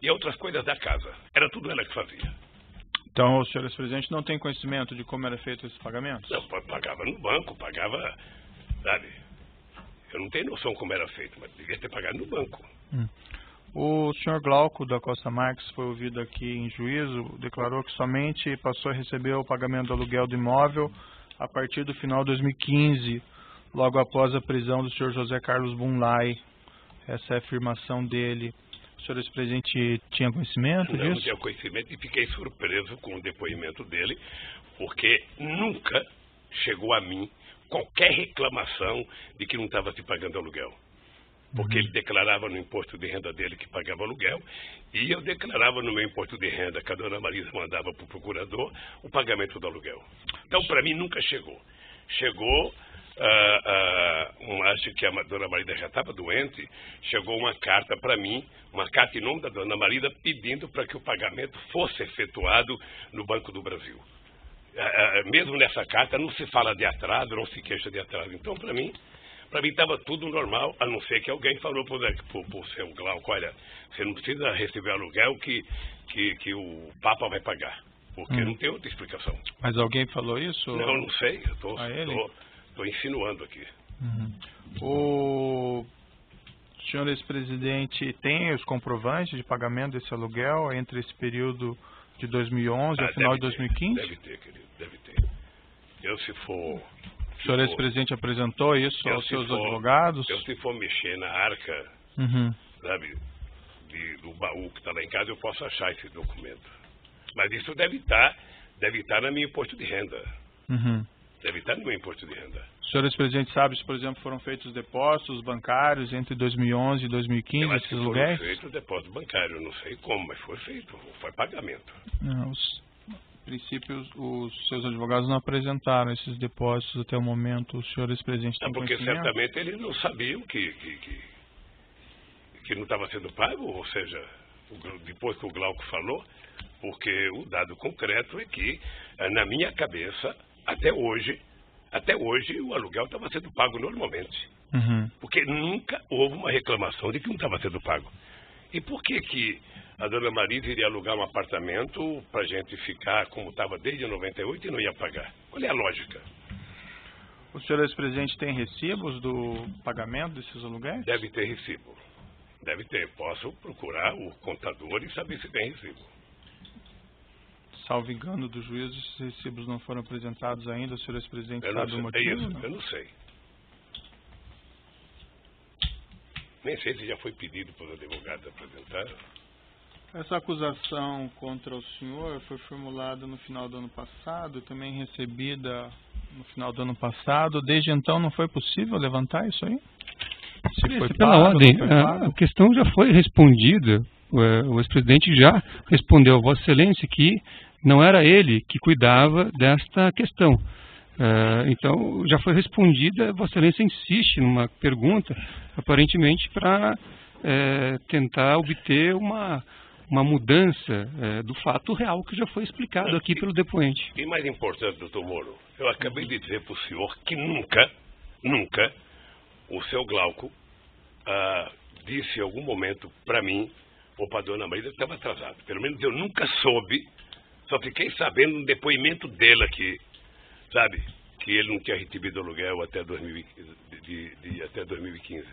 e outras coisas da casa. Era tudo ela que fazia. Então, o senhor ex-presidente não tem conhecimento de como era feito esses pagamentos? Não, pagava no banco, pagava, sabe? Eu não tenho noção como era feito, mas devia ter pagado no banco. O senhor Glauco da Costa Marques foi ouvido aqui em juízo, declarou que somente passou a receber o pagamento do aluguel do imóvel a partir do final de 2015, logo após a prisão do senhor José Carlos Bunlai. Essa é a afirmação dele. O senhor ex-presidente tinha conhecimento disso? Não tinha conhecimento e fiquei surpreso com o depoimento dele, porque nunca chegou a mim qualquer reclamação de que não estava se pagando aluguel. Porque ele declarava no imposto de renda dele que pagava aluguel e eu declarava no meu imposto de renda que a dona Marisa mandava para o procurador o pagamento do aluguel. Então, para mim, nunca chegou. Chegou, acho que a dona Marisa já estava doente, chegou uma carta para mim, uma carta em nome da dona Marisa pedindo para que o pagamento fosse efetuado no Banco do Brasil. Mesmo nessa carta não se fala de atraso, não se queixa de atraso. Então, para mim estava tudo normal, a não ser que alguém falou para o seu Glauco, olha, você não precisa receber aluguel que o Papa vai pagar, porque não tem outra explicação. Mas alguém falou isso? Não sei, eu estou insinuando aqui. O senhor ex-presidente tem os comprovantes de pagamento desse aluguel entre esse período de 2011 ao final de 2015? Deve ter, querido, deve ter. O senhor ex-presidente apresentou isso aos seus advogados? Se for mexer na arca, sabe, do baú que está lá em casa, eu posso achar esse documento. Mas isso deve estar no meu imposto de renda. Deve estar no meu imposto de renda. O senhor ex-presidente sabe se, por exemplo, foram feitos depósitos bancários entre 2011 e 2015, esses aluguéis? Foram feitos depósitos bancários, não sei como, mas foi feito, foi pagamento. Princípio, os seus advogados não apresentaram esses depósitos até o momento. O senhor ex-presidente tem porque certamente eles não sabiam que não estava sendo pago, ou seja, depois que o Glauco falou, porque o dado concreto é que, na minha cabeça, até hoje o aluguel estava sendo pago normalmente. Porque nunca houve uma reclamação de que não estava sendo pago. E por que a dona Marisa iria alugar um apartamento para a gente ficar como estava desde 98 e não ia pagar? Qual é a lógica? O senhor ex-presidente tem recibos do pagamento desses aluguéis? Deve ter recibo. Deve ter. Posso procurar o contador e saber se tem recibo. Salvo engano do juízo, esses recibos não foram apresentados ainda. O senhor ex-presidente sabe o motivo? É isso, eu não sei. Nem sei se já foi pedido para os advogados apresentar. Essa acusação contra o senhor foi formulada no final do ano passado, também recebida no final do ano passado. Desde então não foi possível levantar isso aí? Pela ordem, a questão já foi respondida. O ex-presidente já respondeu a Vossa Excelência que não era ele que cuidava desta questão. Então, já foi respondida. Vossa Excelência insiste numa pergunta, aparentemente, para tentar obter uma mudança do fato real que já foi explicado aqui pelo depoente. E mais importante, doutor Moro, eu acabei de dizer para o senhor que nunca o seu Glauco disse em algum momento para mim ou para a dona Marisa que estava atrasado. Pelo menos eu nunca soube, só fiquei sabendo no depoimento dele aqui, sabe, que ele não tinha recebido aluguel até 2015.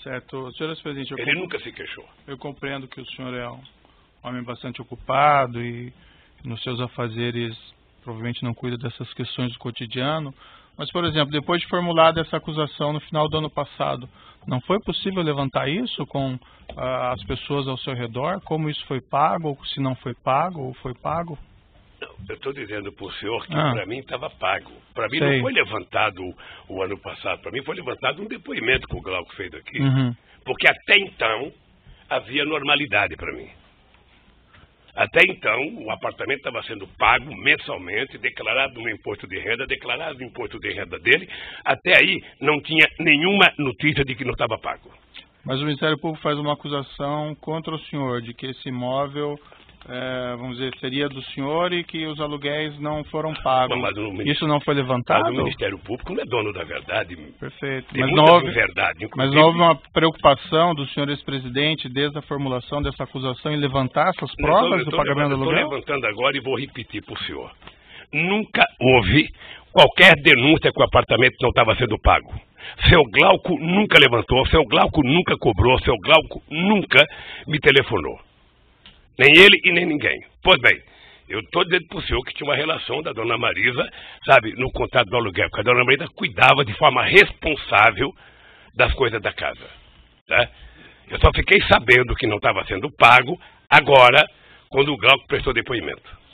Certo. Senhor ex-presidente, ele nunca se queixou. Eu compreendo que o senhor é um homem bastante ocupado e nos seus afazeres provavelmente não cuida dessas questões do cotidiano. Mas, por exemplo, depois de formulada essa acusação no final do ano passado, não foi possível levantar isso com as pessoas ao seu redor? Como isso foi pago, ou se não foi pago, ou foi pago? Não, eu estou dizendo para o senhor que para mim estava pago. Para mim não foi levantado o ano passado. Para mim foi levantado um depoimento que o Glauco fez aqui. Porque até então havia normalidade para mim. Até então, o apartamento estava sendo pago mensalmente, declarado no imposto de renda, declarado no imposto de renda dele. Até aí, não tinha nenhuma notícia de que não estava pago. Mas o Ministério Público faz uma acusação contra o senhor de que esse imóvel vamos dizer, seria do senhor e que os aluguéis não foram pagos. Isso não foi levantado? Mas o Ministério Público não é dono da verdade. Perfeito. Mas não houve uma preocupação do senhor ex-presidente, desde a formulação dessa acusação, em levantar essas provas do pagamento do aluguel? Estou levantando agora e vou repetir para o senhor. Nunca houve qualquer denúncia que o apartamento não estava sendo pago. Seu Glauco nunca levantou, seu Glauco nunca cobrou, seu Glauco nunca me telefonou. Nem ele e nem ninguém. Pois bem, eu estou dizendo para o senhor que tinha uma relação da dona Marisa, sabe, no contrato do aluguel, porque a dona Marisa cuidava de forma responsável das coisas da casa. Tá? Eu só fiquei sabendo que não estava sendo pago agora, quando o Glauco prestou depoimento.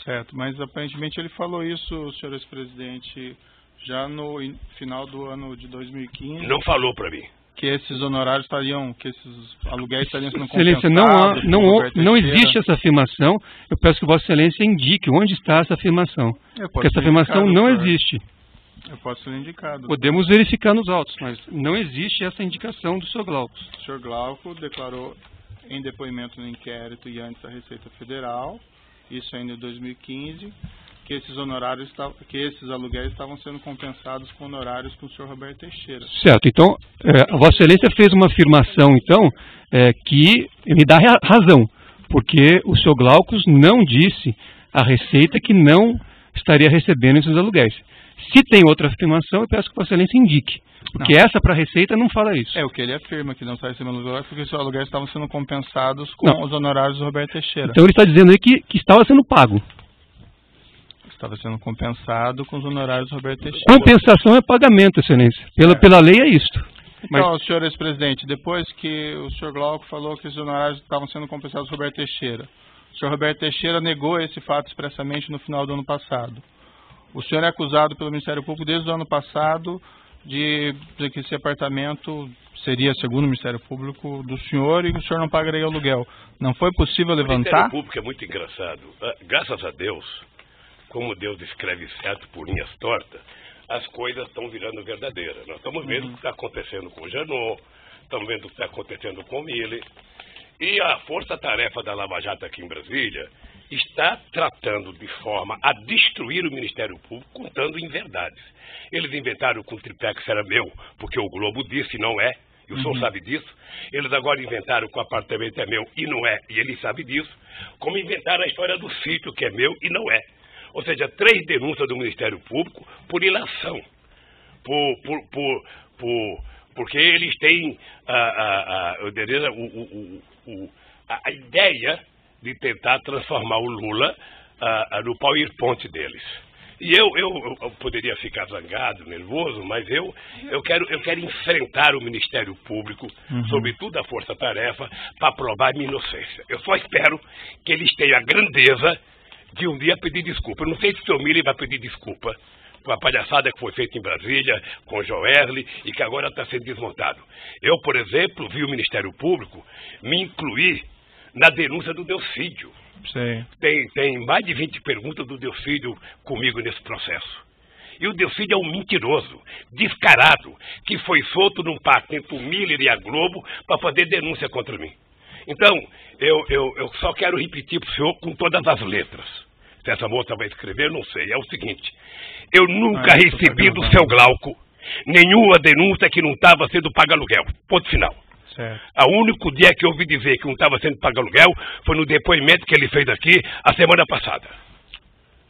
Certo, mas aparentemente ele falou isso, senhor ex-presidente, já no final do ano de 2015. Não falou para mim. Que esses honorários estariam, que esses aluguéis estariam sendo compensados. Excelência, não existe essa afirmação. Eu peço que Vossa Excelência indique onde está essa afirmação. Porque essa afirmação não existe. Eu posso ser indicado. Podemos verificar nos autos, mas não existe essa indicação do Sr. Glauco. O Sr. Glauco declarou em depoimento no inquérito e antes da Receita Federal, isso ainda em 2015, que esses honorários, que esses aluguéis estavam sendo compensados com honorários com o senhor Roberto Teixeira. Certo. Então, a Vossa Excelência fez uma afirmação, então, que me dá razão, porque o senhor Glaucus não disse à Receita que não estaria recebendo esses aluguéis. Se tem outra afirmação, eu peço que Vossa Excelência indique. Porque essa para a Receita não fala isso. É o que ele afirma, que não está recebendo aluguéis, porque os aluguéis estavam sendo compensados com os honorários do Roberto Teixeira. Então ele está dizendo aí que estava sendo pago. Estava sendo compensado com os honorários do Roberto Teixeira. Compensação é pagamento, Excelência. Pela lei é isto. Então, senhor ex-presidente, depois que o senhor Glauco falou que os honorários estavam sendo compensados com o Roberto Teixeira, o senhor Roberto Teixeira negou esse fato expressamente no final do ano passado. O senhor é acusado pelo Ministério Público desde o ano passado de que esse apartamento seria, segundo o Ministério Público, do senhor e que o senhor não pagaria aluguel. Não foi possível levantar? O Ministério Público é muito engraçado. Graças a Deus, como Deus escreve certo por linhas tortas, as coisas estão virando verdadeiras. Nós estamos vendo o que está acontecendo com o Janot, estamos vendo o que está acontecendo com o Miller. E a força-tarefa da Lava Jato aqui em Brasília está tratando de forma a destruir o Ministério Público, contando inverdades. Eles inventaram que o triplex era meu, porque o Globo disse não é, e o senhor sabe disso. Eles agora inventaram que o apartamento é meu e não é, e ele sabe disso. Como inventaram a história do sítio que é meu e não é. Ou seja, 3 denúncias do Ministério Público por ilação. Porque eles têm a ideia de tentar transformar o Lula no PowerPoint deles. E eu poderia ficar zangado, nervoso, mas eu quero enfrentar o Ministério Público, sobretudo a Força-Tarefa, para provar minha inocência. Eu só espero que eles tenham a grandeza de um dia pedir desculpa. Eu não sei se o senhor Miller vai pedir desculpa com a palhaçada que foi feita em Brasília, com o Joerli, e que agora está sendo desmontado. Eu, por exemplo, vi o Ministério Público me incluir na denúncia do Delcídio. Sim. Tem mais de 20 perguntas do Delcídio comigo nesse processo. E o Delcídio é um mentiroso, descarado, que foi solto num pacto entre o Miller e a Globo para fazer denúncia contra mim. Então, eu só quero repetir para o senhor com todas as letras. Se essa moça vai escrever, não sei. É o seguinte: eu nunca recebi do seu Glauco nenhuma denúncia que não estava sendo pago aluguel. Ponto final. Certo. O único dia que eu ouvi dizer que não estava sendo pago aluguel foi no depoimento que ele fez aqui a semana passada.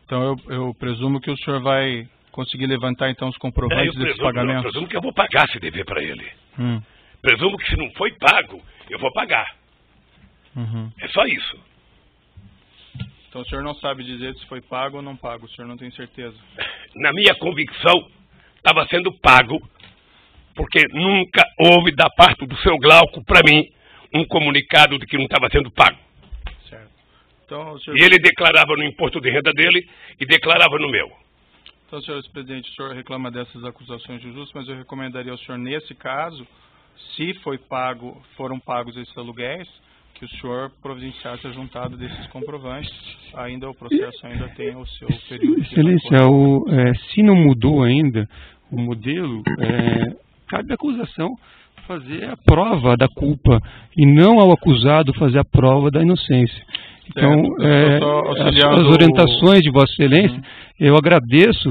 Então eu presumo que o senhor vai conseguir levantar então os comprovantes desses pagamentos? Eu presumo que eu vou pagar se dever para ele. Presumo que se não foi pago, eu vou pagar. É só isso. Então o senhor não sabe dizer se foi pago ou não pago, o senhor não tem certeza? Na minha convicção, estava sendo pago, porque nunca houve da parte do seu Glauco, para mim, um comunicado de que não estava sendo pago. Certo. Então, o senhor... E ele declarava no imposto de renda dele e declarava no meu. Então, senhor presidente, o senhor reclama dessas acusações injustas, mas eu recomendaria ao senhor, nesse caso, se foram pagos esses aluguéis, que o senhor providenciasse a juntada desses comprovantes. Ainda o processo ainda tem o seu período. Excelência, se não mudou ainda o modelo, cabe à acusação fazer a prova da culpa e não ao acusado fazer a prova da inocência. Então, as orientações de Vossa Excelência, eu agradeço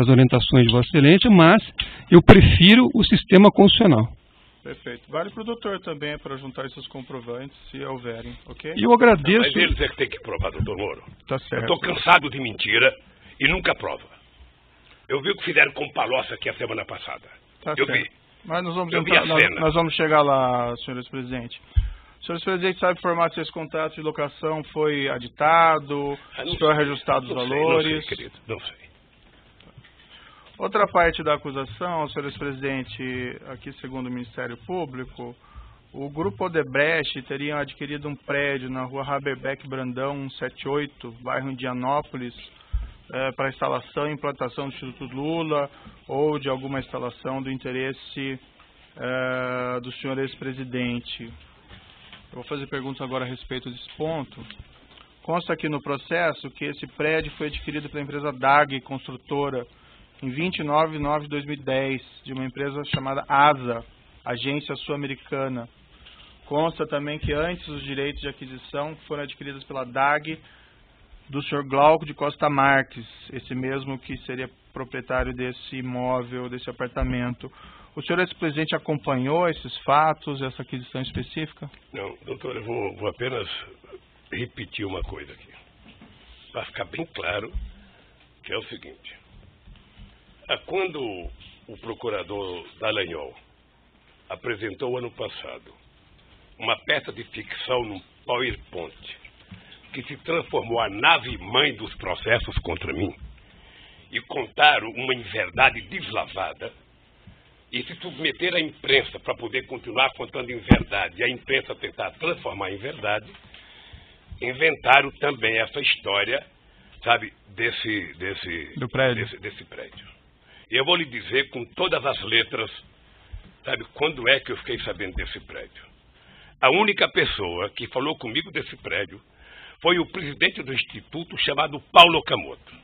as orientações de Vossa Excelência, mas eu prefiro o sistema constitucional. Perfeito. Vale para o doutor também, para juntar esses comprovantes, se houverem, ok? E eu agradeço... Mas eles é que tem que provar, doutor Moro. Tá certo. Eu estou cansado de mentira e nunca prova. Eu vi o que fizeram com o Palocci aqui a semana passada. Tá eu certo. vi. Mas nós vamos, nós vamos chegar lá, senhor ex-presidente. O senhor ex-presidente sabe informar se esse contrato de locação foi aditado, se foi reajustado os valores? Não sei, querido, não sei. Outra parte da acusação, senhor ex-presidente, aqui segundo o Ministério Público, o Grupo Odebrecht teria adquirido um prédio na rua Haberbeck Brandão 178, bairro Indianópolis, para instalação e implantação do Instituto Lula ou de alguma instalação do interesse do senhor ex-presidente. Eu vou fazer perguntas agora a respeito desse ponto. Consta aqui no processo que esse prédio foi adquirido pela empresa DAG Construtora em 29 de nove de 2010, de uma empresa chamada ASA, Agência Sul-Americana. Consta também que antes os direitos de aquisição foram adquiridos pela DAG do senhor Glauco de Costa Marques, esse mesmo que seria proprietário desse imóvel, desse apartamento. O senhor ex-presidente acompanhou esses fatos, essa aquisição específica? Não, doutor, eu vou apenas repetir uma coisa aqui, para ficar bem claro, que é o seguinte. Quando o procurador Dallagnol apresentou ano passado uma peça de ficção num PowerPoint que se transformou a nave-mãe dos processos contra mim e contaram uma inverdade deslavada e se submeter à imprensa para poder continuar contando inverdade e a imprensa tentar transformar em verdade, inventaram também essa história, sabe, desse prédio. E eu vou lhe dizer com todas as letras, sabe, quando é que eu fiquei sabendo desse prédio. A única pessoa que falou comigo desse prédio foi o presidente do Instituto, chamado Paulo Okamoto.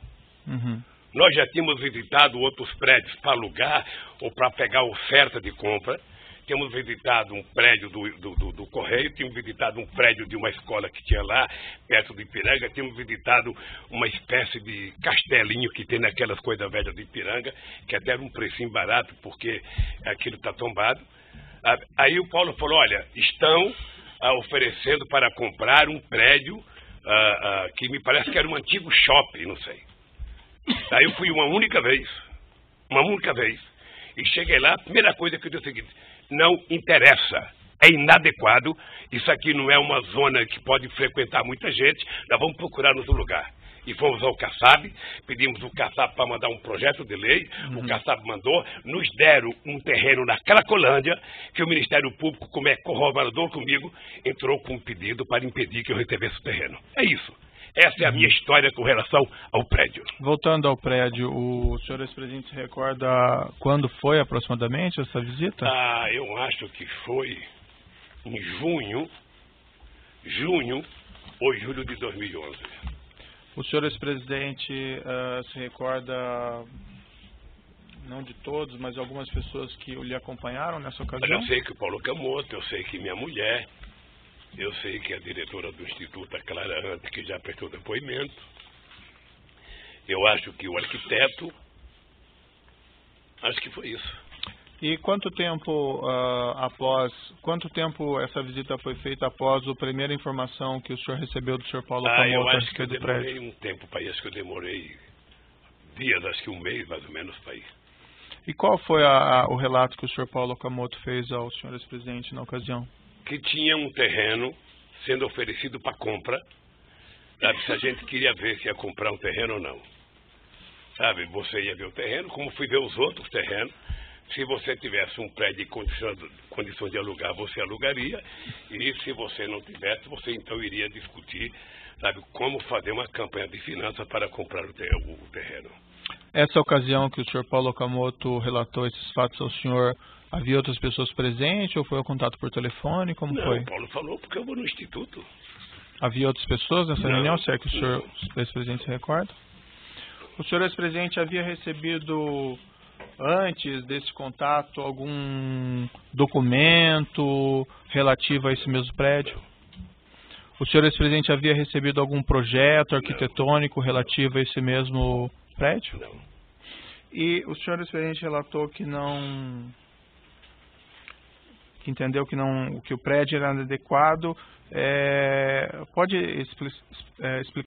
Uhum. Nós já tínhamos visitado outros prédios para alugar ou para pegar oferta de compra. Tínhamos visitado um prédio do Correio, tínhamos visitado um prédio de uma escola que tinha lá, perto do Ipiranga, tínhamos visitado uma espécie de castelinho que tem naquelas coisas velhas do Ipiranga, que até era um precinho barato, porque aquilo está tombado. Aí o Paulo falou, olha, estão oferecendo para comprar um prédio que me parece que era um antigo shopping, não sei. Aí eu fui uma única vez, e cheguei lá, a primeira coisa que eu disse é o seguinte, não interessa, é inadequado, isso aqui não é uma zona que pode frequentar muita gente, nós vamos procurar outro lugar. E fomos ao CACAB, pedimos o CACAB para mandar um projeto de lei, o CACAB mandou, nos deram um terreno na Cracolândia, que o Ministério Público, como é corroborador comigo, entrou com um pedido para impedir que eu recebesse o terreno. É isso. Essa é a minha história com relação ao prédio. Voltando ao prédio, o senhor ex-presidente se recorda quando foi aproximadamente essa visita? Eu acho que foi em junho ou julho de 2011. O senhor ex-presidente se recorda, não de todos, mas algumas pessoas que lhe acompanharam nessa ocasião? Eu sei que o Paulo Okamoto, eu sei que minha mulher, eu sei que a diretora do Instituto, a Clara Ante, que já prestou depoimento. Eu acho que o arquiteto, acho que foi isso. E quanto tempo essa visita foi feita após a primeira informação que o senhor recebeu do senhor Paulo Okamoto? Eu acho que eu demorei um tempo para ir, acho que eu demorei dias, acho que um mês mais ou menos para ir. E qual foi o relato que o senhor Paulo Okamoto fez ao senhor ex-presidente na ocasião? Que tinha um terreno sendo oferecido para compra, sabe, se a gente queria ver se ia comprar um terreno ou não. Sabe, você ia ver o terreno, como fui ver os outros terrenos. Se você tivesse um prédio em condição de alugar, você alugaria. E se você não tivesse, você então iria discutir, sabe, como fazer uma campanha de finanças para comprar o terreno. Essa ocasião que o senhor Paulo Okamoto relatou esses fatos ao senhor, havia outras pessoas presentes ou foi o contato por telefone? Como foi? Não, o Paulo falou porque eu vou no Instituto. Havia outras pessoas nessa reunião? Se é que o senhor ex-presidente se recorda? O senhor ex-presidente havia recebido, antes desse contato, algum documento relativo a esse mesmo prédio? O senhor ex-presidente havia recebido algum projeto arquitetônico relativo a esse mesmo prédio? Não. E o senhor ex-presidente relatou que não... que entendeu que o prédio era inadequado. Pode explicar